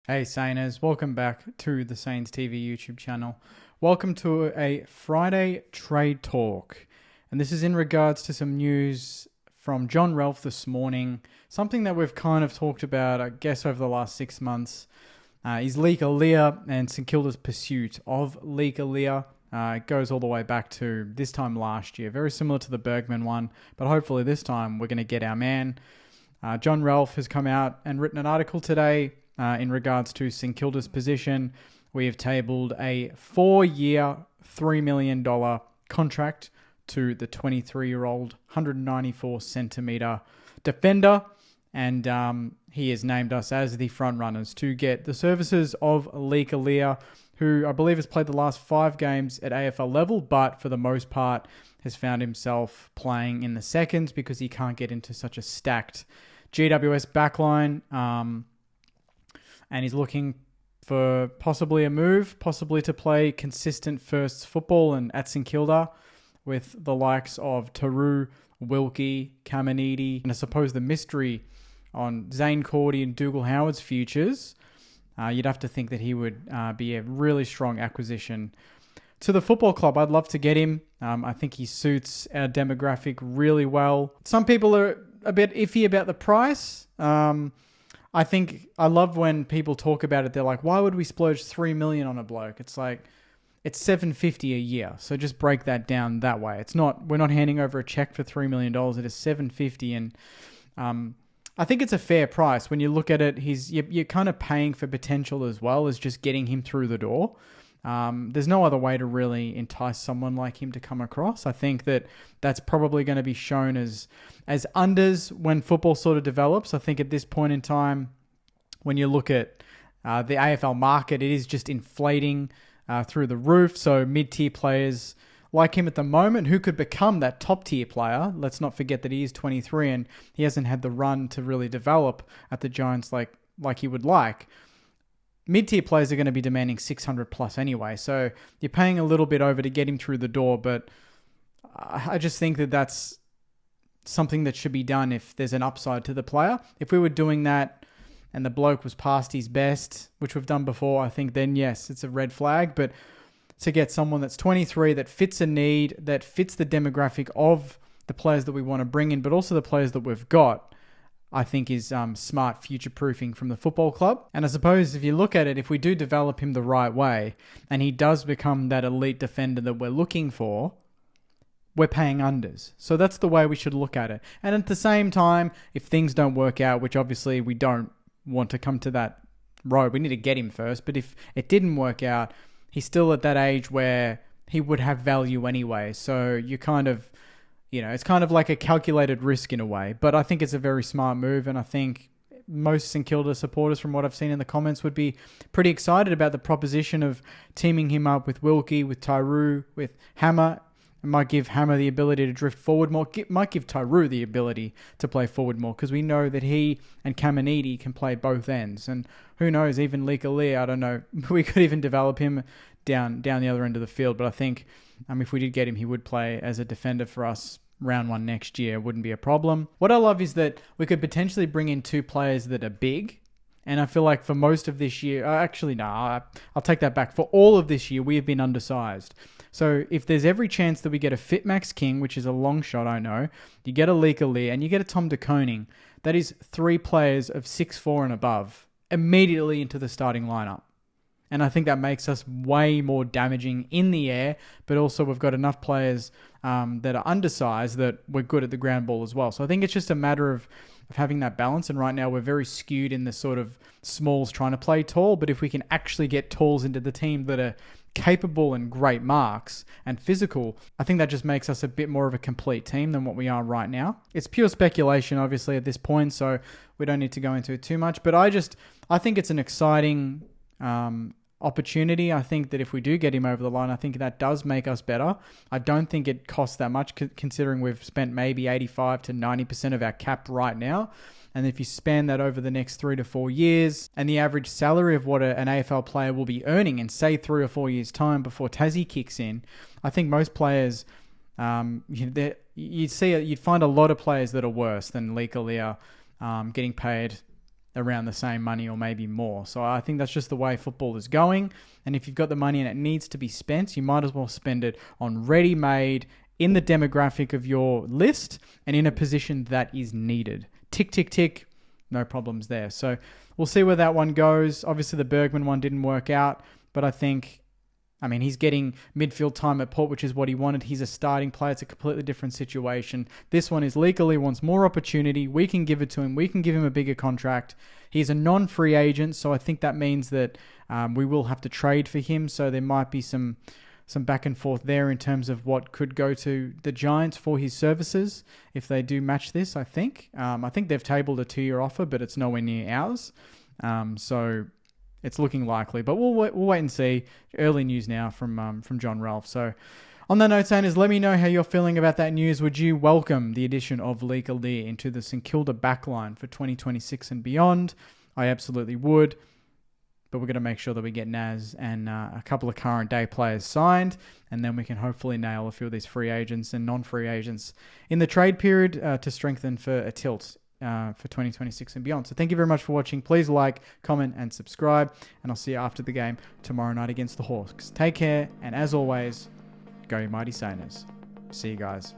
Hey Sainers, welcome back to the Saints TV YouTube channel. Welcome to a Friday trade talk. And this is in regards to some news from John Ralph this morning. Something that we've kind of talked about, I guess, over the last 6 months is Leek Aleer and St Kilda's pursuit of Leek Aleer. It goes all the way back to this time last year, very similar to the Bergman one, but hopefully this time we're going to get our man. John Ralph has come out and written an article today in regards to St Kilda's position. We have tabled a 4-year, $3 million contract to the 23-year-old, 194 centimetre defender. And he has named us as the front runners to get the services of Leek Aleer, who I believe has played the last 5 games at AFL level, but for the most part has found himself playing in the seconds because he can't get into such a stacked GWS backline. And he's looking for possibly a move, possibly to play consistent first football and at St Kilda with the likes of Tauru, Wilkie, Caminiti, and I suppose the mystery on Zane Cordy and Dougal Howard's futures. You'd have to think that he would be a really strong acquisition to the football club. I'd love to get him. I think he suits our demographic really well. Some people are a bit iffy about the price. I think I love when people talk about it. They're like, why would we splurge $3 million on a bloke? It's like, it's $750 a year. So just break that down that way. We're not handing over a check for $3 million. It is $750. And I think it's a fair price. When you look at it, you're kind of paying for potential as well as just getting him through the door. There's no other way to really entice someone like him to come across. I think that's probably going to be shown as unders when football sort of develops. I think at this point in time, when you look at the AFL market, it is just inflating through the roof. So mid-tier players like him at the moment, who could become that top-tier player. Let's not forget that he is 23 and he hasn't had the run to really develop at the Giants like he would like. Mid-tier players are going to be demanding 600 plus anyway, so you're paying a little bit over to get him through the door, but I just think that that's something that should be done if there's an upside to the player. If we were doing that and the bloke was past his best, which we've done before, I think then yes, it's a red flag, but to get someone that's 23, that fits a need, that fits the demographic of the players that we want to bring in, but also the players that we've got, I think is smart future-proofing from the football club. And I suppose if you look at it, if we do develop him the right way and he does become that elite defender that we're looking for, we're paying unders. So that's the way we should look at it. And at the same time, if things don't work out, which obviously we don't want to come to that road, we need to get him first. But if it didn't work out, he's still at that age where he would have value anyway. So you kind of... it's kind of like a calculated risk in a way, but I think it's a very smart move, and I think most St Kilda supporters, from what I've seen in the comments, would be pretty excited about the proposition of teaming him up with Wilkie, with Tauru, with Hammer. It might give Hammer the ability to drift forward more. It might give Tauru the ability to play forward more, because we know that he and Caminiti can play both ends, and who knows, even Leek Aleer, I don't know, we could even develop him down the other end of the field, but I think if we did get him, he would play as a defender for us round 1 next year. Wouldn't be a problem. What I love is that we could potentially bring in 2 players that are big. And I feel like for most of this year, I'll take that back. For all of this year, we have been undersized. So if there's every chance that we get a fit Max King, which is a long shot, I know, you get a Leek Aleer and you get a Tom De Koning, that is 3 players of 6'4" and above immediately into the starting lineup. And I think that makes us way more damaging in the air, but also we've got enough players that are undersized that we're good at the ground ball as well. So I think it's just a matter of having that balance. And right now we're very skewed in the sort of smalls trying to play tall. But if we can actually get talls into the team that are capable and great marks and physical, I think that just makes us a bit more of a complete team than what we are right now. It's pure speculation, obviously, at this point, so we don't need to go into it too much. But I think it's an exciting opportunity. I think that if we do get him over the line, I think that does make us better. I don't think it costs that much, considering we've spent maybe 85 to 90% of our cap right now. And if you span that over the next 3 to 4 years, and the average salary of what an AFL player will be earning in, say, 3 or 4 years' time before Tassie kicks in, I think most players, you'd find a lot of players that are worse than Leek Aleer getting paid around the same money or maybe more. So I think that's just the way football is going. And if you've got the money and it needs to be spent, you might as well spend it on ready-made, in the demographic of your list, and in a position that is needed. Tick, tick, tick. No problems there. So we'll see where that one goes. Obviously, the Bergman one didn't work out, but I think, he's getting midfield time at Port, which is what he wanted. He's a starting player. It's a completely different situation. This one is Leek Aleer wants more opportunity. We can give it to him. We can give him a bigger contract. He's a non-free agent, so I think that means that we will have to trade for him. So there might be some back and forth there in terms of what could go to the Giants for his services if they do match this, I think. I think they've tabled a 2-year offer, but it's nowhere near ours. So it's looking likely. But we'll wait and see. Early news now from John Ralph. So on that note, Sainers, let me know how you're feeling about that news. Would you welcome the addition of Leek Aleer into the St Kilda backline for 2026 and beyond? I absolutely would. But we're going to make sure that we get Naz and a couple of current day players signed, and then we can hopefully nail a few of these free agents and non-free agents in the trade period to strengthen for a tilt for 2026 and beyond. So thank you very much for watching. Please like, comment, and subscribe, and I'll see you after the game tomorrow night against the Hawks. Take care, and as always, go you mighty Sainers. See you guys.